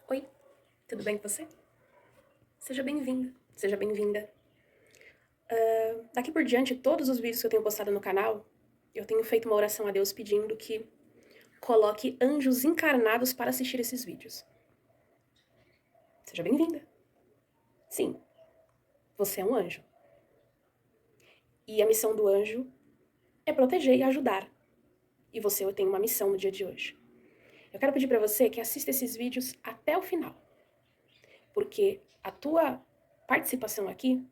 Oi, tudo bem com você? Seja bem-vindo, seja bem-vinda. Daqui por diante, todos os vídeos que eu tenho postado no canal, eu tenho feito uma oração a Deus pedindo que coloque anjos encarnados para assistir esses vídeos. Seja bem-vinda. Sim, você é um anjo. E a missão do anjo é proteger e ajudar. E você tem uma missão no dia de hoje. Eu quero pedir para você que assista esses vídeos até o final. Porque a tua participação aqui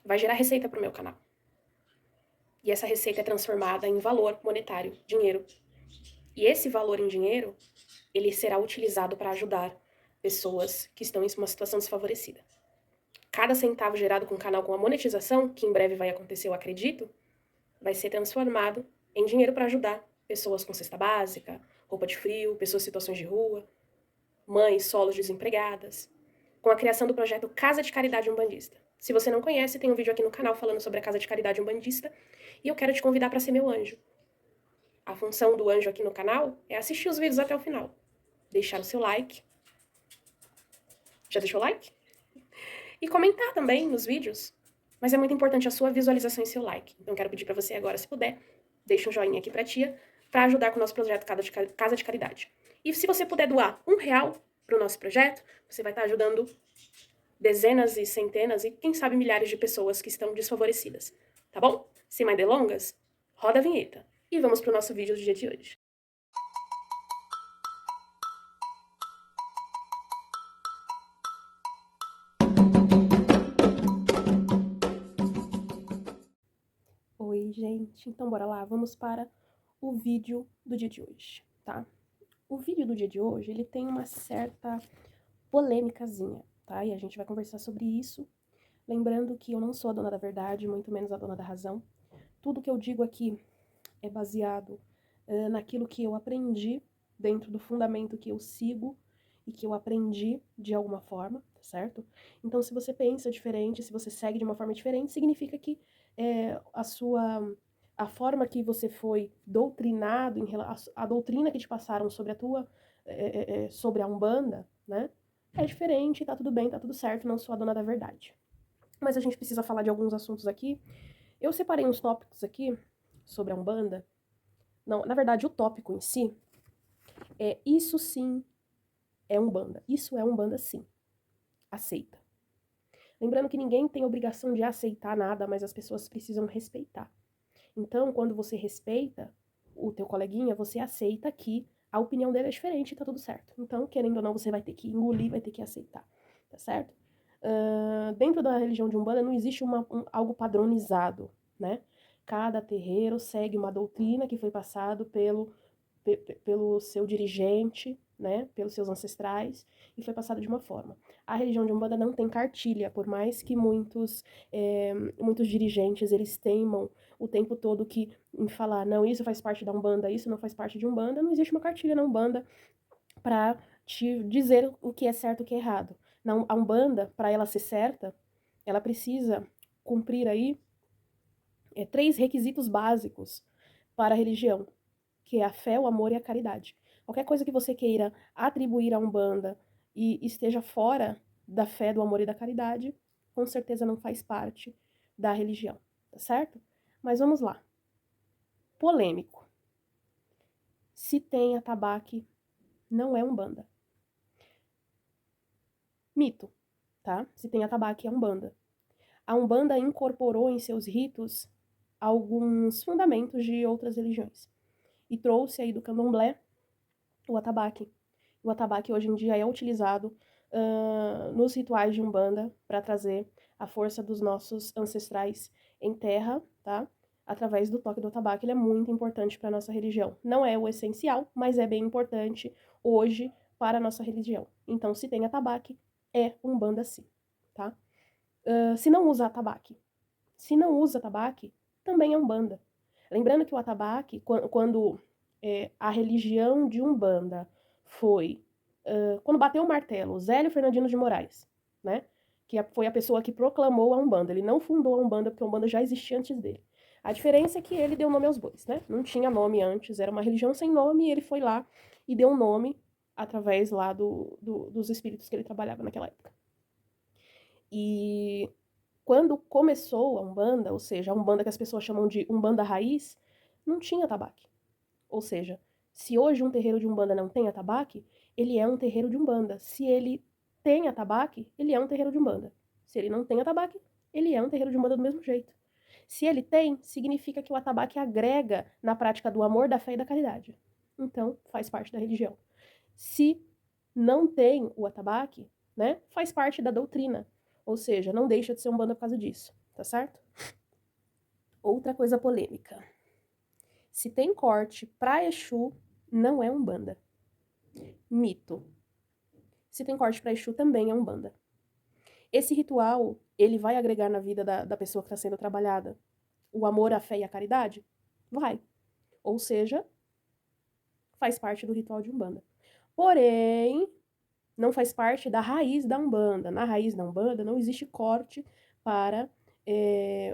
vai gerar receita para o meu canal. E essa receita é transformada em valor monetário, dinheiro. E esse valor em dinheiro, ele será utilizado para ajudar pessoas que estão em uma situação desfavorecida. Cada centavo gerado com o canal com a monetização, que em breve vai acontecer, eu acredito, vai ser transformado em dinheiro para ajudar pessoas com cesta básica, roupa de frio, pessoas em situações de rua, mães solos desempregadas, com a criação do projeto Casa de Caridade Umbandista. Se você não conhece, tem um vídeo aqui no canal falando sobre a Casa de Caridade Umbandista e eu quero te convidar para ser meu anjo. A função do anjo aqui no canal é assistir os vídeos até o final, deixar o seu like. Já deixou o like? E comentar também nos vídeos. Mas é muito importante a sua visualização e seu like. Então quero pedir para você agora, se puder, deixa um joinha aqui pra tia, para ajudar com o nosso projeto Casa de Caridade. E se você puder doar R$1 pro nosso projeto, você vai estar ajudando dezenas e centenas e quem sabe milhares de pessoas que estão desfavorecidas. Tá bom? Sem mais delongas, roda a vinheta. E vamos pro nosso vídeo do dia de hoje. Oi, gente. Então, bora lá. Vamos para o vídeo do dia de hoje, tá? O vídeo do dia de hoje, ele tem uma certa polêmicazinha, tá? E a gente vai conversar sobre isso. Lembrando que eu não sou a dona da verdade, muito menos a dona da razão. Tudo que eu digo aqui é baseado naquilo que eu aprendi, dentro do fundamento que eu sigo e que eu aprendi de alguma forma, tá certo? Então, se você pensa diferente, se você segue de uma forma diferente, significa que a forma que você foi doutrinado, a doutrina que te passaram sobre a tua, sobre a Umbanda, né? É diferente, tá tudo bem, tá tudo certo, não sou a dona da verdade. Mas a gente precisa falar de alguns assuntos aqui. Eu separei uns tópicos aqui sobre a Umbanda. Não, na verdade, o tópico em si é isso sim é Umbanda. Isso é Umbanda sim. Aceita. Lembrando que ninguém tem obrigação de aceitar nada, mas as pessoas precisam respeitar. Então, quando você respeita o teu coleguinha, você aceita que a opinião dele é diferente e tá tudo certo. Então, querendo ou não, você vai ter que engolir, vai ter que aceitar, tá certo? Dentro da religião de Umbanda não existe algo padronizado, né? Cada terreiro segue uma doutrina que foi passado pelo seu dirigente, né, pelos seus ancestrais, e foi passado de uma forma. A religião de Umbanda não tem cartilha, por mais que muitos dirigentes, eles teimam o tempo todo em falar, não, isso faz parte da Umbanda, isso não faz parte de Umbanda, não existe uma cartilha na Umbanda para te dizer o que é certo e o que é errado. A Umbanda, para ela ser certa, ela precisa cumprir aí 3 requisitos básicos para a religião, que é a fé, o amor e a caridade. Qualquer coisa que você queira atribuir à Umbanda e esteja fora da fé, do amor e da caridade, com certeza não faz parte da religião, tá certo? Mas vamos lá. Polêmico. Se tem atabaque, não é Umbanda. Mito, tá? Se tem atabaque, é Umbanda. A Umbanda incorporou em seus ritos alguns fundamentos de outras religiões e trouxe aí do candomblé o atabaque. O atabaque hoje em dia é utilizado nos rituais de Umbanda para trazer a força dos nossos ancestrais em terra, tá? Através do toque do atabaque, ele é muito importante para a nossa religião. Não é o essencial, mas é bem importante hoje para a nossa religião. Então, se tem atabaque, é Umbanda sim, tá? Se não usa atabaque, também é Umbanda. Lembrando que o atabaque, quando a religião de Umbanda foi... quando bateu o martelo, Zélio Fernandino de Moraes, né? Que foi a pessoa que proclamou a Umbanda. Ele não fundou a Umbanda, porque a Umbanda já existia antes dele. A diferença é que ele deu nome aos bois, né? Não tinha nome antes, era uma religião sem nome, e ele foi lá e deu um nome através lá dos espíritos que ele trabalhava naquela época. E quando começou a Umbanda, ou seja, a Umbanda que as pessoas chamam de Umbanda Raiz, não tinha atabaque. Ou seja, se hoje um terreiro de Umbanda não tem atabaque, ele é um terreiro de Umbanda. Se ele tem atabaque, ele é um terreiro de Umbanda. Se ele não tem atabaque, ele é um terreiro de Umbanda do mesmo jeito. Se ele tem, significa que o atabaque agrega na prática do amor, da fé e da caridade. Então, faz parte da religião. Se não tem o atabaque, né, faz parte da doutrina. Ou seja, não deixa de ser Umbanda por causa disso, tá certo? Outra coisa polêmica. Se tem corte pra Exu, não é Umbanda. Mito. Se tem corte pra Exu, também é Umbanda. Esse ritual, ele vai agregar na vida da pessoa que está sendo trabalhada o amor, a fé e a caridade? Vai. Ou seja, faz parte do ritual de Umbanda. Porém, não faz parte da raiz da Umbanda. Na raiz da Umbanda não existe corte para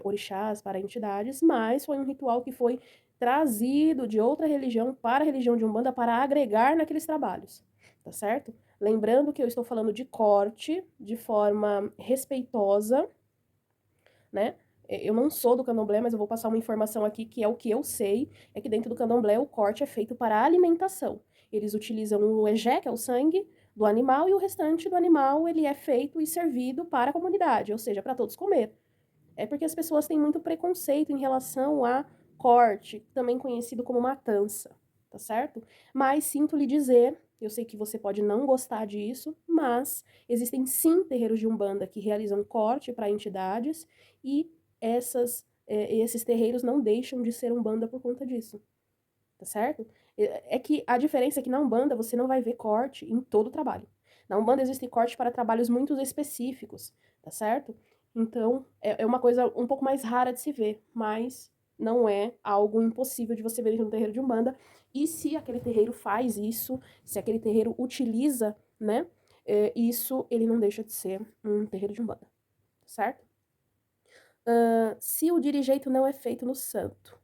orixás, para entidades, mas foi um ritual que foi trazido de outra religião para a religião de Umbanda para agregar naqueles trabalhos, tá certo? Lembrando que eu estou falando de corte de forma respeitosa, né? Eu não sou do candomblé, mas eu vou passar uma informação aqui que é o que eu sei, é que dentro do candomblé o corte é feito para alimentação. Eles utilizam o egé, que é o sangue do animal, e o restante do animal ele é feito e servido para a comunidade, ou seja, para todos comer. É porque as pessoas têm muito preconceito em relação a corte, também conhecido como matança, tá certo? Mas sinto lhe dizer, eu sei que você pode não gostar disso, mas existem sim terreiros de Umbanda que realizam corte para entidades e esses terreiros não deixam de ser Umbanda por conta disso, tá certo? É que a diferença é que na Umbanda você não vai ver corte em todo o trabalho. Na Umbanda existe corte para trabalhos muito específicos, tá certo? Então, é uma coisa um pouco mais rara de se ver, mas não é algo impossível de você ver dentro do terreiro de Umbanda. E se aquele terreiro faz isso, se aquele terreiro utiliza, né, isso, ele não deixa de ser um terreiro de Umbanda, certo? Se o dirigente não é feito no santo,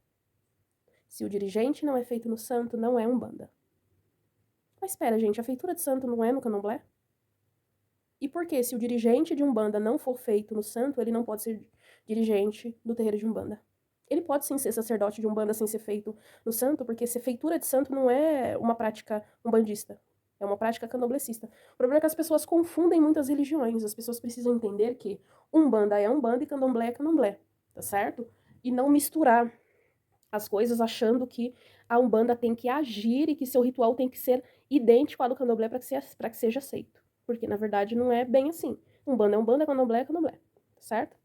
se o dirigente não é feito no santo, não é Umbanda. Mas espera, gente, a feitura de santo não é no candomblé? E por que, se o dirigente de Umbanda não for feito no santo, ele não pode ser dirigente do terreiro de Umbanda? Ele pode sim ser sacerdote de Umbanda sem ser feito no santo, porque ser feitura de santo não é uma prática umbandista, é uma prática candomblessista. O problema é que as pessoas confundem muitas religiões, as pessoas precisam entender que Umbanda é Umbanda e Candomblé é Candomblé, tá certo? E não misturar as coisas achando que a Umbanda tem que agir e que seu ritual tem que ser idêntico ao do Candomblé para que seja aceito. Porque, na verdade, não é bem assim. Umbanda é Umbanda, Candomblé é Candomblé, certo?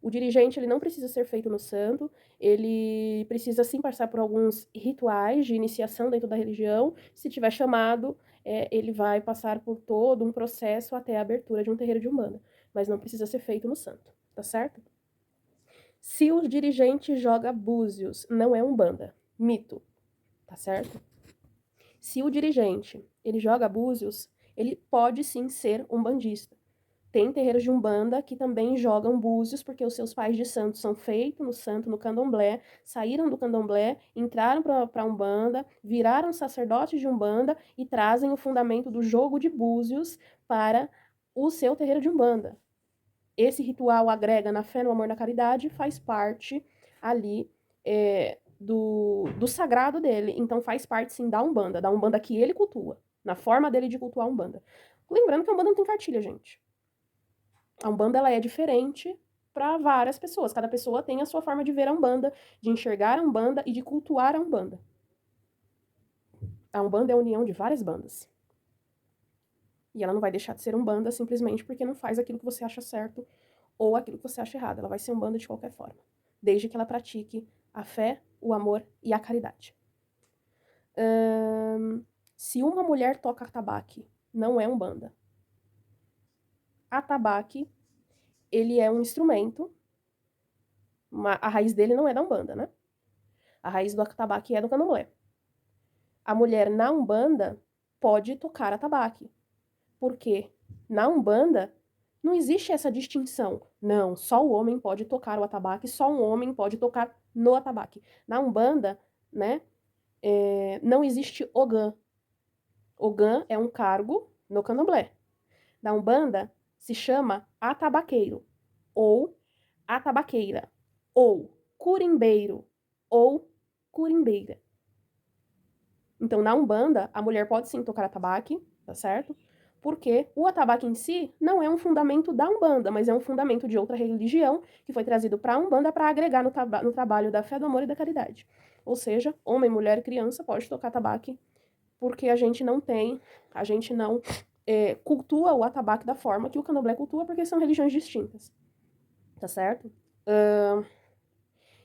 O dirigente, ele não precisa ser feito no santo, ele precisa sim passar por alguns rituais de iniciação dentro da religião. Se tiver chamado, ele vai passar por todo um processo até a abertura de um terreiro de Umbanda, mas não precisa ser feito no santo, tá certo? Se o dirigente joga búzios, não é Umbanda. Mito, tá certo? Se o dirigente, ele joga búzios, ele pode sim ser umbandista. Tem terreiros de Umbanda que também jogam búzios, porque os seus pais de santo são feitos no santo, no candomblé, saíram do candomblé, entraram para Umbanda, viraram sacerdotes de Umbanda e trazem o fundamento do jogo de búzios para o seu terreiro de Umbanda. Esse ritual agrega na fé, no amor, na caridade, faz parte ali do sagrado dele. Então faz parte sim da Umbanda que ele cultua, na forma dele de cultuar a Umbanda. Lembrando que a Umbanda não tem cartilha, gente. A Umbanda ela é diferente para várias pessoas. Cada pessoa tem a sua forma de ver a Umbanda, de enxergar a Umbanda e de cultuar a Umbanda. A Umbanda é a união de várias bandas. E ela não vai deixar de ser Umbanda simplesmente porque não faz aquilo que você acha certo ou aquilo que você acha errado. Ela vai ser Umbanda de qualquer forma, desde que ela pratique a fé, o amor e a caridade. Se uma mulher toca atabaque, não é Umbanda. Atabaque, ele é um instrumento, a raiz dele não é da Umbanda, né? A raiz do atabaque é do candomblé. A mulher na Umbanda pode tocar atabaque, porque na Umbanda não existe essa distinção. Não, só o homem pode tocar o atabaque, só um homem pode tocar no atabaque. Na Umbanda, né, não existe Ogã. Ogã é um cargo no candomblé. Da Umbanda se chama atabaqueiro, ou atabaqueira, ou curimbeiro, ou curimbeira. Então, na Umbanda, a mulher pode sim tocar atabaque, tá certo? Porque o atabaque em si não é um fundamento da Umbanda, mas é um fundamento de outra religião que foi trazido para a Umbanda para agregar no trabalho da fé, do amor e da caridade. Ou seja, homem, mulher e criança pode tocar atabaque, porque a gente não cultua o atabaque da forma que o candomblé cultua, porque são religiões distintas, tá certo?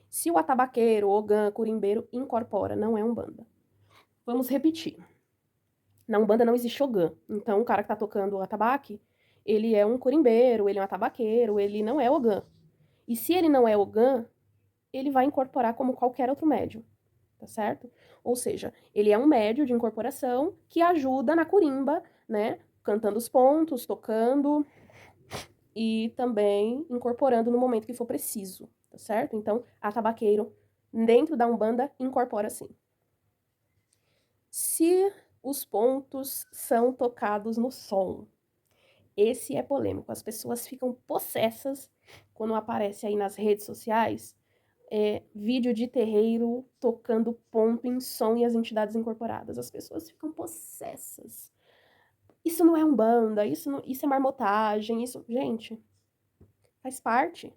Se o atabaqueiro, ogã, curimbeiro incorpora, não é Umbanda. Vamos repetir. Na Umbanda não existe ogã. Então, o cara que tá tocando o atabaque, ele é um curimbeiro, ele é um atabaqueiro, ele não é ogã. E se ele não é ogã, ele vai incorporar como qualquer outro médium, tá certo? Ou seja, ele é um médium de incorporação que ajuda na curimba, né? Cantando os pontos, tocando e também incorporando no momento que for preciso, tá certo? Então, atabaqueiro, dentro da Umbanda, incorpora sim. Se os pontos são tocados no som, esse é polêmico. As pessoas ficam possessas quando aparece aí nas redes sociais vídeo de terreiro tocando ponto em som e as entidades incorporadas. As pessoas ficam possessas. Isso não é Umbanda, isso é marmotagem, isso... Gente, faz parte.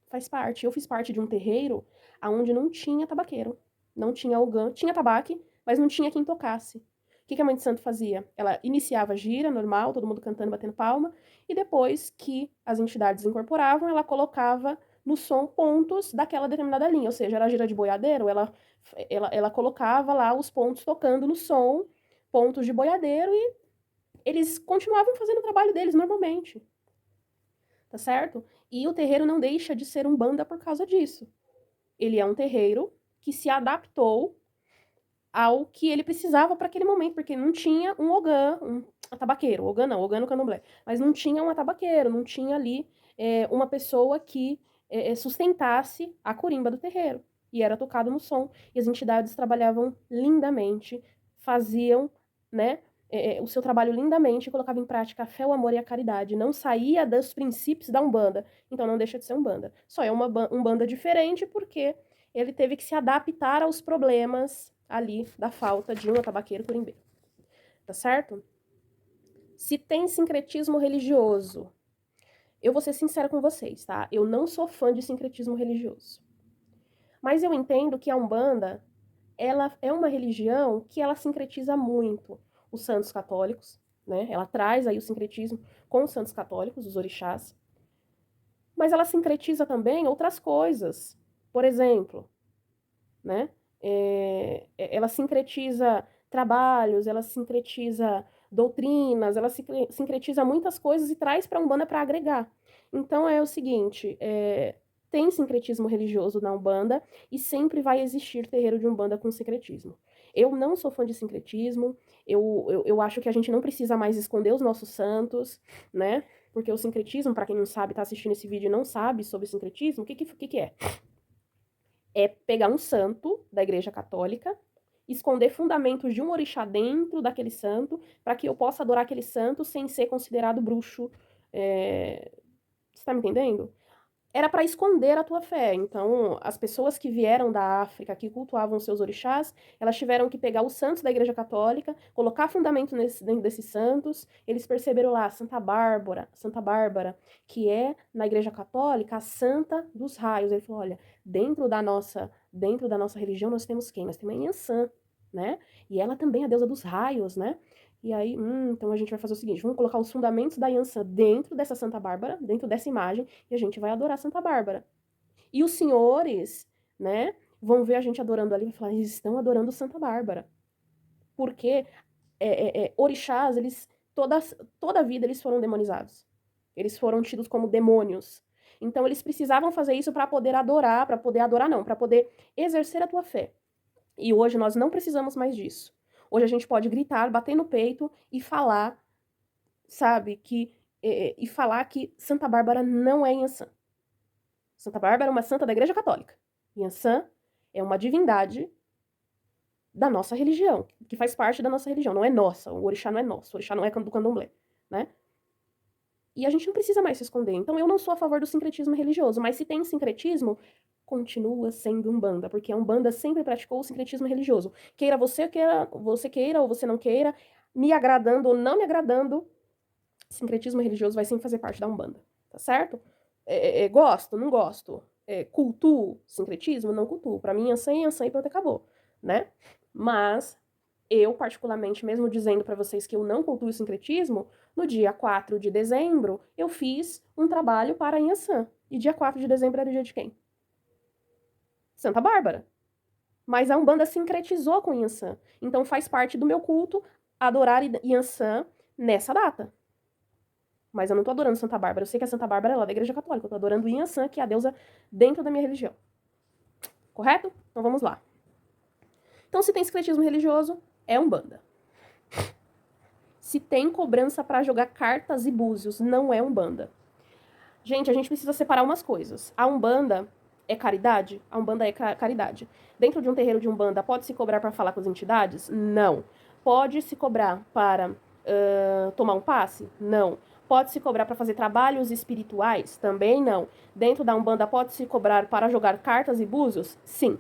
Faz parte. Eu fiz parte de um terreiro onde não tinha tabaqueiro. Não tinha ogã. Tinha tabaque, mas não tinha quem tocasse. O que a mãe de santo fazia? Ela iniciava a gira normal, todo mundo cantando, batendo palma, e depois que as entidades incorporavam, ela colocava no som pontos daquela determinada linha. Ou seja, era a gira de boiadeiro, ela colocava lá os pontos tocando no som, pontos de boiadeiro, e eles continuavam fazendo o trabalho deles normalmente. Tá certo? E o terreiro não deixa de ser Umbanda por causa disso. Ele é um terreiro que se adaptou ao que ele precisava para aquele momento, porque não tinha um ogã, um atabaqueiro, ogã não, ogã no candomblé, mas não tinha um atabaqueiro, não tinha ali uma pessoa que sustentasse a curimba do terreiro, e era tocado no som, e as entidades trabalhavam lindamente, faziam, né, o seu trabalho lindamente, e colocavam em prática a fé, o amor e a caridade, não saía dos princípios da Umbanda, então não deixa de ser Umbanda, só é uma Umbanda diferente porque ele teve que se adaptar aos problemas ali da falta de um atabaqueiro curimbeiro. Tá certo? Se tem sincretismo religioso, eu vou ser sincera com vocês, tá? Eu não sou fã de sincretismo religioso. Mas eu entendo que a Umbanda, ela é uma religião que ela sincretiza muito os santos católicos, né? Ela traz aí o sincretismo com os santos católicos, os orixás. Mas ela sincretiza também outras coisas. Por exemplo, né? Ela sincretiza trabalhos, ela sincretiza doutrinas, ela sincretiza muitas coisas e traz para a Umbanda para agregar. Então é o seguinte, tem sincretismo religioso na Umbanda e sempre vai existir terreiro de Umbanda com sincretismo. Eu não sou fã de sincretismo, eu acho que a gente não precisa mais esconder os nossos santos, né? Porque o sincretismo, para quem não sabe, tá assistindo esse vídeo e não sabe sobre sincretismo, o que é? É pegar um santo da Igreja Católica, esconder fundamentos de um orixá dentro daquele santo, para que eu possa adorar aquele santo sem ser considerado bruxo. Você tá me entendendo? Era para esconder a tua fé. Então, as pessoas que vieram da África, que cultuavam seus orixás, elas tiveram que pegar os santos da Igreja Católica, colocar fundamento dentro desses santos. Eles perceberam lá Santa Bárbara, que é na Igreja Católica a santa dos raios. Ele falou: olha, dentro da nossa religião nós temos quem? Nós temos a Inhansã, né? E ela também é a deusa dos raios, né? E aí, então a gente vai fazer o seguinte: vamos colocar os fundamentos da Yansan dentro dessa Santa Bárbara, dentro dessa imagem, e a gente vai adorar Santa Bárbara. E os senhores, né, vão ver a gente adorando ali e falar: eles estão adorando Santa Bárbara. Porque orixás, toda a vida eles foram demonizados. Eles foram tidos como demônios. Então eles precisavam fazer isso para poder adorar, não, para poder exercer a tua fé. E hoje nós não precisamos mais disso. Hoje a gente pode gritar, bater no peito e falar, sabe, e falar que Santa Bárbara não é Yansan. Santa Bárbara é uma santa da Igreja Católica. Yansan é uma divindade da nossa religião, que faz parte da nossa religião, não é nossa, o orixá não é nosso, o orixá não é do candomblé, né? E a gente não precisa mais se esconder. Então eu não sou a favor do sincretismo religioso, mas se tem sincretismo, continua sendo Umbanda, porque a Umbanda sempre praticou o sincretismo religioso. Queira você queira ou você não queira, me agradando ou não me agradando, sincretismo religioso vai sempre fazer parte da Umbanda, tá certo? Gosto, não gosto. Cultuo sincretismo? Não cultuo. Pra mim, Yansan é Yansan e pronto, acabou, né? Mas eu, particularmente, mesmo dizendo pra vocês que eu não cultuo o sincretismo, no dia 4 de dezembro, eu fiz um trabalho para Yansan. E dia 4 de dezembro era o dia de quem? Santa Bárbara. Mas a Umbanda sincretizou com Yansan. Então faz parte do meu culto adorar Yansan nessa data. Mas eu não tô adorando Santa Bárbara. Eu sei que a Santa Bárbara é lá da Igreja Católica. Eu tô adorando Yansan, que é a deusa dentro da minha religião. Correto? Então vamos lá. Então, se tem sincretismo religioso, é Umbanda. Se tem cobrança para jogar cartas e búzios, não é Umbanda. Gente, a gente precisa separar umas coisas. A Umbanda é caridade? A Umbanda é caridade. Dentro de um terreiro de Umbanda, pode se cobrar para falar com as entidades? Não. Pode se cobrar para tomar um passe? Não. Pode se cobrar para fazer trabalhos espirituais? Também não. Dentro da Umbanda, pode se cobrar para jogar cartas e búzios? Sim.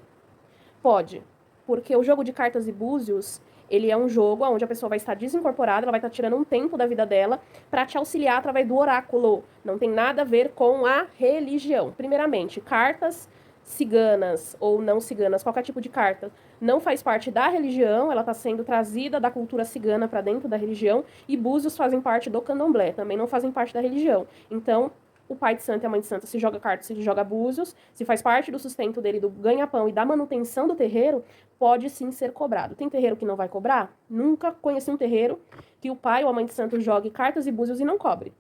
Pode. Porque o jogo de cartas e búzios, ele é um jogo onde a pessoa vai estar desincorporada, ela vai estar tirando um tempo da vida dela para te auxiliar através do oráculo. Não tem nada a ver com a religião. Primeiramente, cartas ciganas ou não ciganas, qualquer tipo de carta, não faz parte da religião, ela está sendo trazida da cultura cigana para dentro da religião, e búzios fazem parte do candomblé, também não fazem parte da religião. Então, o pai de santo e a mãe de santo se joga cartas, se joga búzios, se faz parte do sustento dele, do ganha-pão e da manutenção do terreiro, pode sim ser cobrado. Tem terreiro que não vai cobrar? Nunca conheci um terreiro que o pai ou a mãe de santo jogue cartas e búzios e não cobre.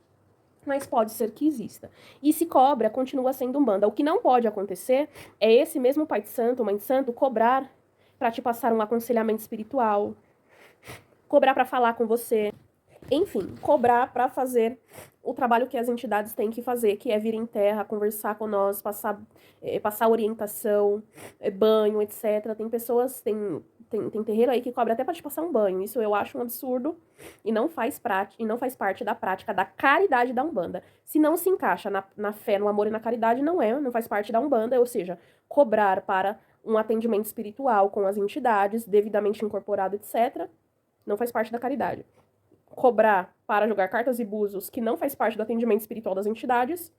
Mas pode ser que exista. E se cobra, continua sendo Umbanda. O que não pode acontecer é esse mesmo pai de santo, mãe de santo, cobrar para te passar um aconselhamento espiritual, cobrar para falar com você, enfim, cobrar para fazer o trabalho que as entidades têm que fazer, que é vir em terra, conversar com nós, passar orientação, banho, etc. Tem pessoas, tem terreiro aí que cobra até para te passar um banho. Isso eu acho um absurdo e não faz parte da prática da caridade da Umbanda. Se não se encaixa na fé, no amor e na caridade, não faz parte da Umbanda, ou seja, cobrar para um atendimento espiritual com as entidades, devidamente incorporado, etc., não faz parte da caridade. Cobrar para jogar cartas e búzios, que não faz parte do atendimento espiritual das entidades,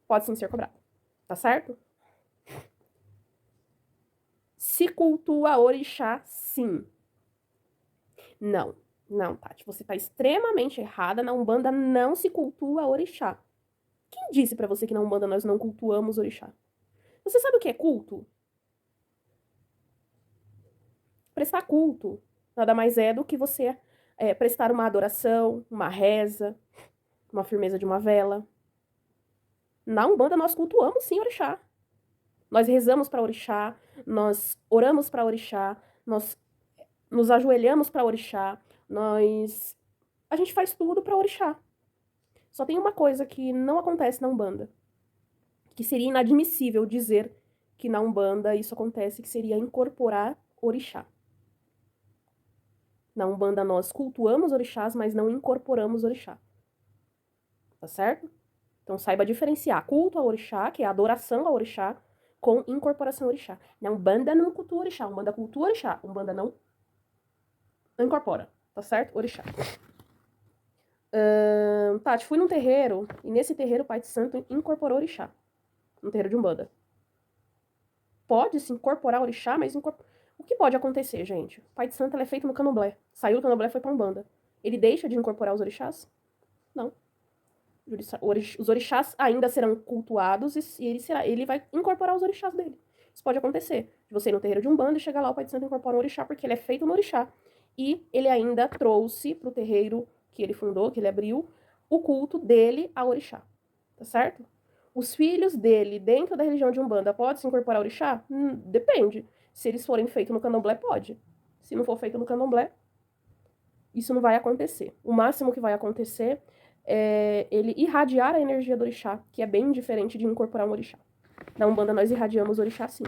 pode sim ser cobrado. Tá certo? Se cultua orixá, sim. Não, não, Tati. Você tá extremamente errada. Na Umbanda não se cultua orixá. Quem disse pra você que na Umbanda nós não cultuamos orixá? Você sabe o que é culto? Prestar culto nada mais é do que você prestar uma adoração, uma reza, uma firmeza de uma vela. Na Umbanda nós cultuamos sim orixá. Nós rezamos para orixá, nós oramos para orixá, nós nos ajoelhamos para orixá, a gente faz tudo para orixá. Só tem uma coisa que não acontece na Umbanda, que seria inadmissível dizer que na Umbanda isso acontece, que seria incorporar orixá. Na Umbanda nós cultuamos orixás, mas não incorporamos orixá. Tá certo? Então saiba diferenciar culto a orixá, que é adoração a orixá, com incorporação a orixá. Na Umbanda não cultua orixá, Umbanda cultua orixá, Umbanda não incorpora, tá certo? Orixá. Tati, fui num terreiro, e nesse terreiro o pai de santo incorporou orixá. No terreiro de Umbanda. Pode-se incorporar orixá, mas o que pode acontecer, gente? O pai de santo é feito no candomblé. Saiu do candomblé e foi pra Umbanda. Ele deixa de incorporar os orixás? Não. Os orixás ainda serão cultuados e ele vai incorporar os orixás dele. Isso pode acontecer. De você ir no terreiro de Umbanda e chegar lá, o pai de santo incorpora um orixá, porque ele é feito no orixá. E ele ainda trouxe pro terreiro que ele fundou, que ele abriu, o culto dele a orixá. Tá certo? Os filhos dele, dentro da religião de Umbanda, pode se incorporar ao orixá? Depende. Se eles forem feitos no candomblé, pode. Se não for feito no candomblé, isso não vai acontecer. O máximo que vai acontecer é ele irradiar a energia do orixá, que é bem diferente de incorporar um orixá. Na Umbanda nós irradiamos o orixá sim.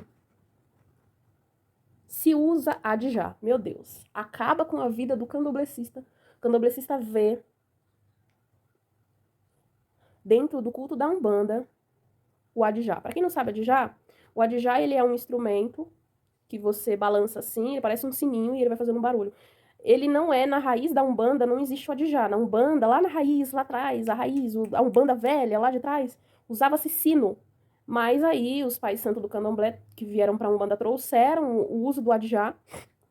Se usa adjá, meu Deus, acaba com a vida do candomblessista. O candomblessista vê dentro do culto da Umbanda o adjá. Para quem não sabe adjá, o adjá ele é um instrumento que você balança assim, ele parece um sininho e ele vai fazendo um barulho. Ele não é na raiz da Umbanda, não existe o adjá. Na Umbanda, lá na raiz, lá atrás, a Umbanda velha, lá de trás, usava-se sino. Mas aí os pais santos do candomblé que vieram para a Umbanda trouxeram o uso do adjá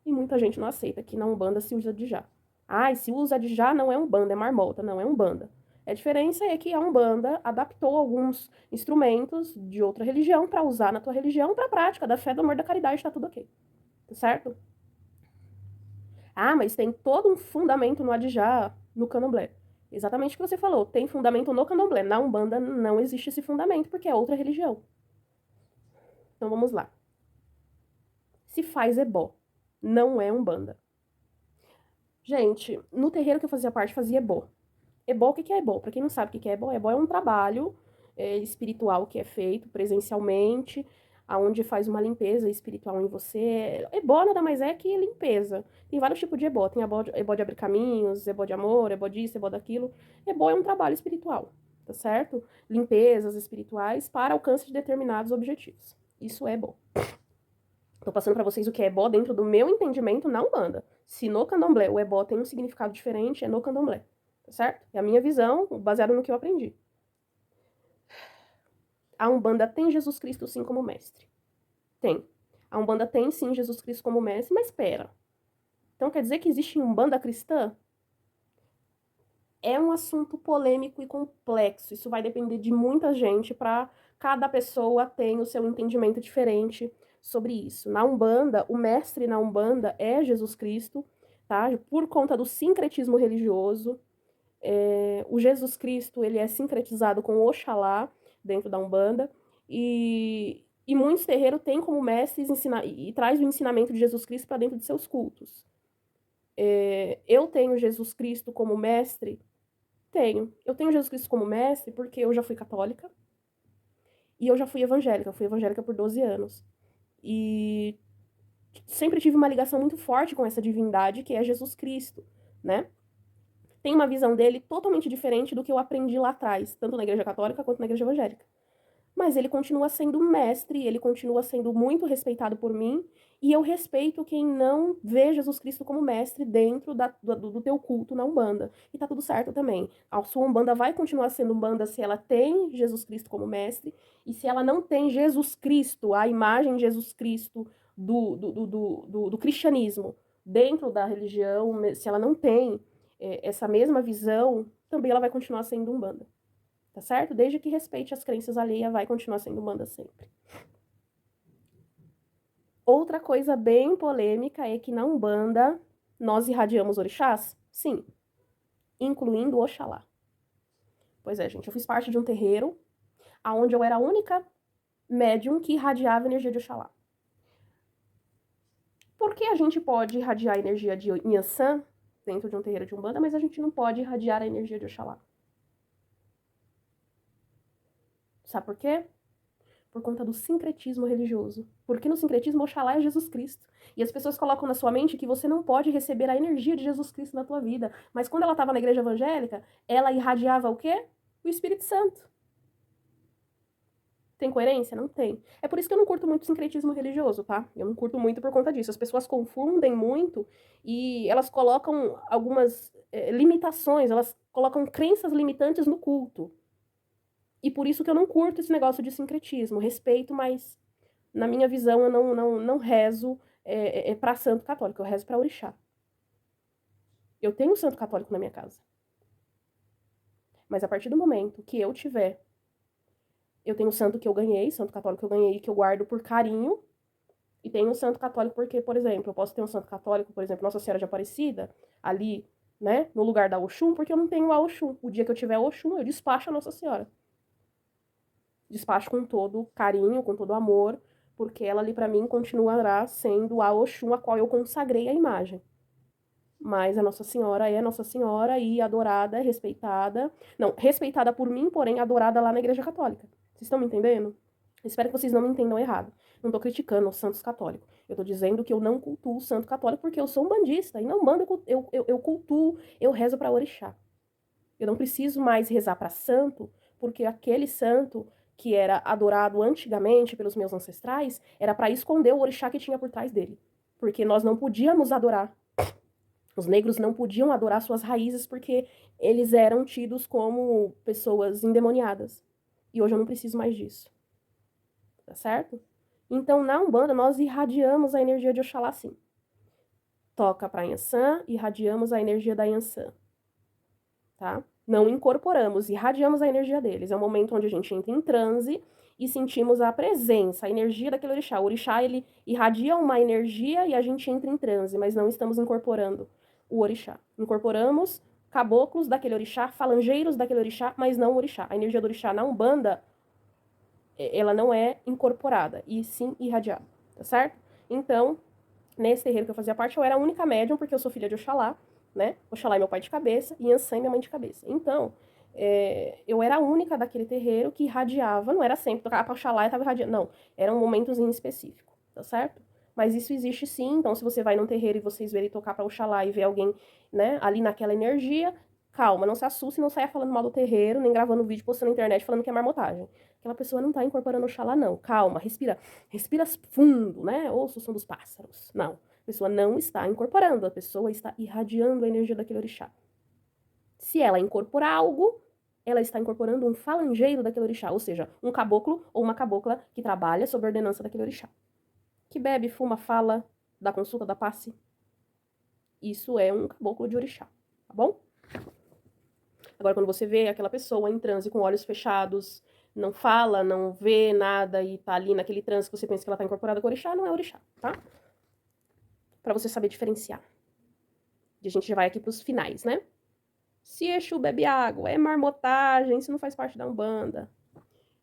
e muita gente não aceita que na Umbanda se usa adjá. Ah, se usa adjá não é Umbanda, é marmota, não é Umbanda. A diferença é que a Umbanda adaptou alguns instrumentos de outra religião para usar na tua religião para a prática da fé, do amor, da caridade, tá tudo ok. Tá certo? Ah, mas tem todo um fundamento no adjá, no candomblé. Exatamente o que você falou, tem fundamento no candomblé. Na Umbanda não existe esse fundamento, porque é outra religião. Então vamos lá. Se faz ebó, não é Umbanda. Gente, no terreiro que eu fazia parte, fazia ebó. Ebó, o que é ebó? Pra quem não sabe o que é ebó, ebó é um trabalho espiritual que é feito presencialmente, aonde faz uma limpeza espiritual em você. Ebó nada mais é que limpeza. Tem vários tipos de ebó. Tem ebó de abrir caminhos, ebó de amor, ebó disso, ebó daquilo. Ebó é um trabalho espiritual, tá certo? Limpezas espirituais para alcance de determinados objetivos. Isso é ebó. Tô passando pra vocês o que é ebó dentro do meu entendimento na Umbanda. Se no candomblé o ebó tem um significado diferente, é no candomblé, tá certo? É a minha visão, baseada no que eu aprendi. A Umbanda tem Jesus Cristo sim como mestre. Tem. A Umbanda tem sim Jesus Cristo como mestre, mas espera. Então quer dizer que existe Umbanda cristã? É um assunto polêmico e complexo. Isso vai depender de muita gente, para cada pessoa tem o seu entendimento diferente sobre isso. Na Umbanda, o mestre na Umbanda é Jesus Cristo, tá? Por conta do sincretismo religioso. O Jesus Cristo, ele é sincretizado com Oxalá dentro da Umbanda. E muitos terreiros têm como mestres e traz o ensinamento de Jesus Cristo para dentro de seus cultos. Eu tenho Jesus Cristo como mestre. Eu tenho Jesus Cristo como mestre porque eu já fui católica e eu já fui evangélica. Eu fui evangélica por 12 anos. E sempre tive uma ligação muito forte com essa divindade que é Jesus Cristo, né? Tem uma visão dele totalmente diferente do que eu aprendi lá atrás, tanto na igreja católica quanto na igreja evangélica. Mas ele continua sendo mestre, ele continua sendo muito respeitado por mim, e eu respeito quem não vê Jesus Cristo como mestre dentro do teu culto na Umbanda. E tá tudo certo também. A sua Umbanda vai continuar sendo Umbanda se ela tem Jesus Cristo como mestre, e se ela não tem Jesus Cristo, a imagem de Jesus Cristo do cristianismo dentro da religião, se ela não tem essa mesma visão, também ela vai continuar sendo Umbanda. Tá certo? Desde que respeite as crenças alheias, vai continuar sendo Umbanda sempre. Outra coisa bem polêmica é que na Umbanda nós irradiamos orixás? Sim, incluindo Oxalá. Pois é, gente, eu fiz parte de um terreiro onde eu era a única médium que irradiava energia de Oxalá. Por que a gente pode irradiar a energia de Inhaçã dentro de um terreiro de Umbanda, mas a gente não pode irradiar a energia de Oxalá? Sabe por quê? Por conta do sincretismo religioso. Porque no sincretismo, Oxalá é Jesus Cristo. E as pessoas colocam na sua mente que você não pode receber a energia de Jesus Cristo na tua vida. Mas quando ela estava na igreja evangélica, ela irradiava o quê? O Espírito Santo. Tem coerência? Não tem. É por isso que eu não curto muito sincretismo religioso, tá? Eu não curto muito por conta disso. As pessoas confundem muito e elas colocam algumas limitações, elas colocam crenças limitantes no culto. E por isso que eu não curto esse negócio de sincretismo. Respeito, mas na minha visão eu não rezo para santo católico, eu rezo para orixá. Eu tenho santo católico na minha casa. Mas a partir do momento que eu tiver, eu tenho santo que eu ganhei, santo católico que eu ganhei, que eu guardo por carinho, e tenho santo católico porque, por exemplo, eu posso ter um santo católico, por exemplo, Nossa Senhora de Aparecida, ali, né, no lugar da Oxum, porque eu não tenho a Oxum. O dia que eu tiver Oxum, eu despacho a Nossa Senhora. Despacho com todo carinho, com todo amor, porque ela ali para mim continuará sendo a Oxum a qual eu consagrei a imagem. Mas a Nossa Senhora é Nossa Senhora e adorada, respeitada. Não, respeitada por mim, porém adorada lá na Igreja Católica. Vocês estão me entendendo? Espero que vocês não me entendam errado. Não tô criticando os santos católicos. Eu tô dizendo que eu não cultuo o santo católico porque eu sou um bandista. E não bando, eu cultuo, eu rezo pra orixá. Eu não preciso mais rezar para santo, porque aquele santo que era adorado antigamente pelos meus ancestrais era para esconder o orixá que tinha por trás dele. Porque nós não podíamos adorar. Os negros não podiam adorar suas raízes porque eles eram tidos como pessoas endemoniadas. E hoje eu não preciso mais disso. Tá certo? Então, na Umbanda, nós irradiamos a energia de Oxalá sim. Toca para Yansan, irradiamos a energia da Yansan. Tá? Não incorporamos, irradiamos a energia deles. É um momento onde a gente entra em transe e sentimos a presença, a energia daquele orixá. O orixá, ele irradia uma energia e a gente entra em transe, mas não estamos incorporando o orixá. Incorporamos caboclos daquele orixá, falangeiros daquele orixá, mas não o orixá. A energia do orixá na Umbanda, ela não é incorporada, e sim irradiada, tá certo? Então, nesse terreiro que eu fazia parte, eu era a única médium, porque eu sou filha de Oxalá, né? Oxalá é meu pai de cabeça e Yansan é minha mãe de cabeça. Então, eu era a única daquele terreiro que irradiava, não era sempre, tocava pra Oxalá e tava irradiando, não. Eram momentos em específico, tá certo? Mas isso existe sim, então se você vai num terreiro e vocês verem tocar pra Oxalá e ver alguém, né, ali naquela energia, calma, não se assuste, não saia falando mal do terreiro, nem gravando vídeo, postando na internet falando que é marmotagem. Aquela pessoa não tá incorporando Oxalá, não. Calma, respira, respira fundo, né? Ouça o som dos pássaros. Não. A pessoa não está incorporando, a pessoa está irradiando a energia daquele orixá. Se ela incorporar algo, ela está incorporando um falangeiro daquele orixá, ou seja, um caboclo ou uma cabocla que trabalha sob a ordenança daquele orixá. Que bebe, fuma, fala, dá consulta, dá passe. Isso é um caboclo de orixá, tá bom? Agora, quando você vê aquela pessoa em transe com olhos fechados, não fala, não vê nada e tá ali naquele transe que você pensa que ela tá incorporada com orixá, não é orixá, tá? Pra você saber diferenciar. E a gente já vai aqui pros finais, né? Se Exu bebe água, é marmotagem, isso não faz parte da Umbanda.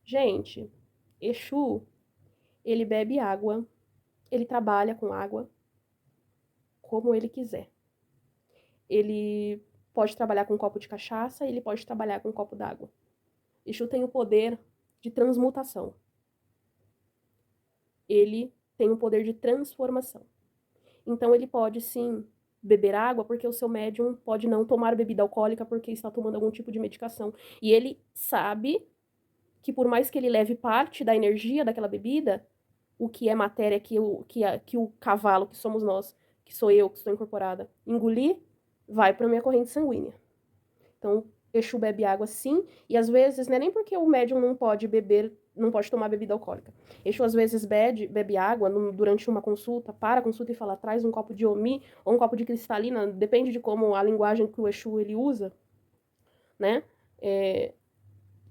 Gente, Exu, ele bebe água, ele trabalha com água como ele quiser. Ele pode trabalhar com um copo de cachaça, ele pode trabalhar com um copo d'água. Exu tem o poder de transmutação. Ele tem o poder de transformação. Então ele pode sim beber água porque o seu médium pode não tomar bebida alcoólica porque está tomando algum tipo de medicação. E ele sabe que por mais que ele leve parte da energia daquela bebida, o que é matéria que o cavalo, que somos nós, que sou eu, que estou incorporada, engolir, vai para a minha corrente sanguínea. Então, Exu bebe água sim, e às vezes, não é nem porque o médium não pode beber, não pode tomar bebida alcoólica. Exu às vezes bebe água durante uma consulta, para a consulta e fala, traz um copo de Omi ou um copo de cristalina, depende de como a linguagem que o Exu ele usa, né?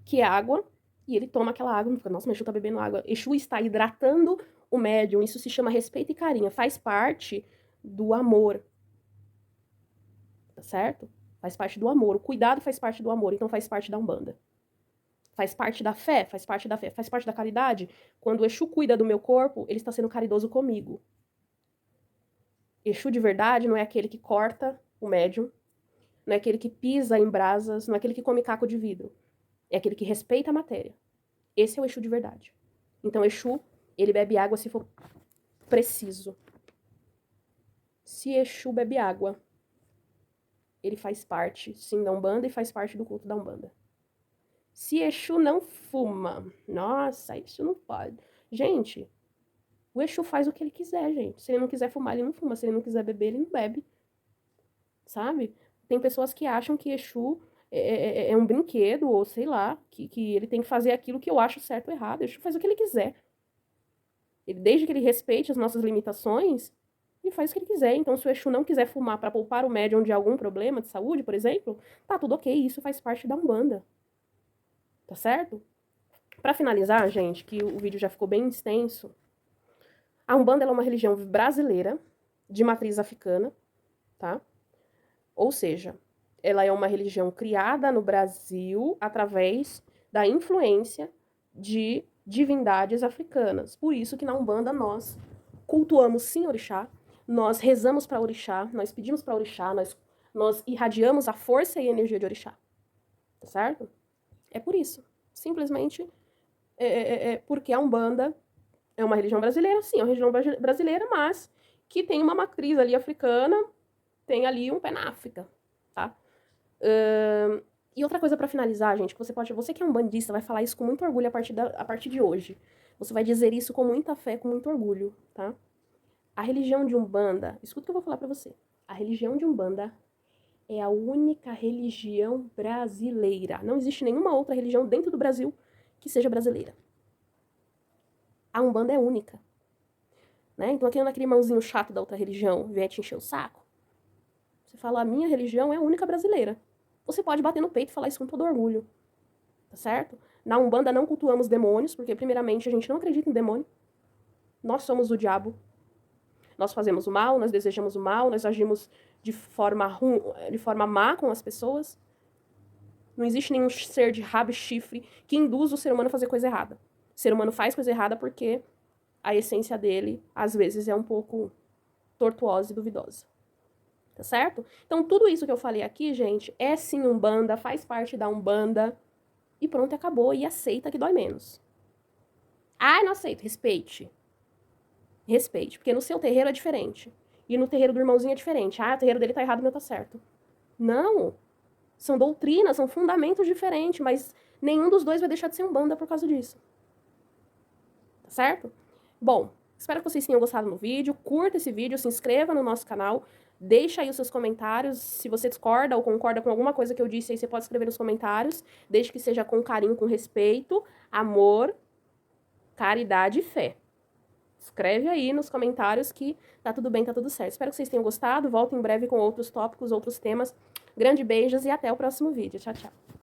Que é água, e ele toma aquela água e fica, nossa, o Exu tá bebendo água. Exu está hidratando o médium, isso se chama respeito e carinho, faz parte do amor, tá certo? Faz parte do amor, o cuidado faz parte do amor, então faz parte da Umbanda. Faz parte da fé, faz parte da fé, faz parte da caridade. Quando o Exu cuida do meu corpo, ele está sendo caridoso comigo. Exu de verdade não é aquele que corta o médium, não é aquele que pisa em brasas, não é aquele que come caco de vidro. É aquele que respeita a matéria. Esse é o Exu de verdade. Então, Exu, ele bebe água se for preciso. Se Exu bebe água, ele faz parte, sim, da Umbanda e faz parte do culto da Umbanda. Se Exu não fuma, nossa, isso não pode. Gente, o Exu faz o que ele quiser, gente. Se ele não quiser fumar, ele não fuma. Se ele não quiser beber, ele não bebe. Sabe? Tem pessoas que acham que Exu é um brinquedo, ou sei lá, que ele tem que fazer aquilo que eu acho certo ou errado. Exu faz o que ele quiser. Desde que ele respeite as nossas limitações, ele faz o que ele quiser. Então, se o Exu não quiser fumar para poupar o médium de algum problema de saúde, por exemplo, tá tudo ok. Isso faz parte da Umbanda. Tá certo? Para finalizar, gente, que o vídeo já ficou bem extenso, a Umbanda é uma religião brasileira, de matriz africana, tá? Ou seja, ela é uma religião criada no Brasil através da influência de divindades africanas. Por isso que na Umbanda nós cultuamos sim orixá, nós rezamos para orixá, nós pedimos para orixá, nós irradiamos a força e a energia de orixá. Tá certo? É por isso. Simplesmente porque a Umbanda é uma religião brasileira, sim, é uma religião brasileira, mas que tem uma matriz ali africana, tem ali um pé na África, tá? E outra coisa pra finalizar, gente, que você que é um bandista vai falar isso com muito orgulho a partir de hoje. Você vai dizer isso com muita fé, com muito orgulho, tá? A religião de Umbanda, escuta o que eu vou falar pra você. A religião de Umbanda é a única religião brasileira. Não existe nenhuma outra religião dentro do Brasil que seja brasileira. A Umbanda é única. Né? Então, aquele irmãozinho chato da outra religião vier te encher o saco, você fala, a minha religião é a única brasileira. Você pode bater no peito e falar isso com todo orgulho. Tá certo? Na Umbanda não cultuamos demônios, porque primeiramente a gente não acredita em demônio. Nós somos o diabo. Nós fazemos o mal, nós desejamos o mal, nós agimos de forma má com as pessoas. Não existe nenhum ser de rabo e chifre que induz o ser humano a fazer coisa errada. O ser humano faz coisa errada porque a essência dele, às vezes, é um pouco tortuosa e duvidosa. Tá certo? Então, tudo isso que eu falei aqui, gente, é sim Umbanda, faz parte da Umbanda. E pronto, acabou. E aceita que dói menos. Ah, não aceito. Respeite. Respeite. Porque no seu terreiro é diferente. E no terreiro do irmãozinho é diferente. Ah, o terreiro dele tá errado, o meu tá certo. Não. São doutrinas, são fundamentos diferentes, mas nenhum dos dois vai deixar de ser Umbanda por causa disso. Tá certo? Bom, espero que vocês tenham gostado do vídeo. Curta esse vídeo, se inscreva no nosso canal. Deixa aí os seus comentários. Se você discorda ou concorda com alguma coisa que eu disse aí, você pode escrever nos comentários. Desde que seja com carinho, com respeito, amor, caridade e fé. Escreve aí nos comentários que tá tudo bem, tá tudo certo. Espero que vocês tenham gostado. Volto em breve com outros tópicos, outros temas. Grande beijos e até o próximo vídeo. Tchau, tchau.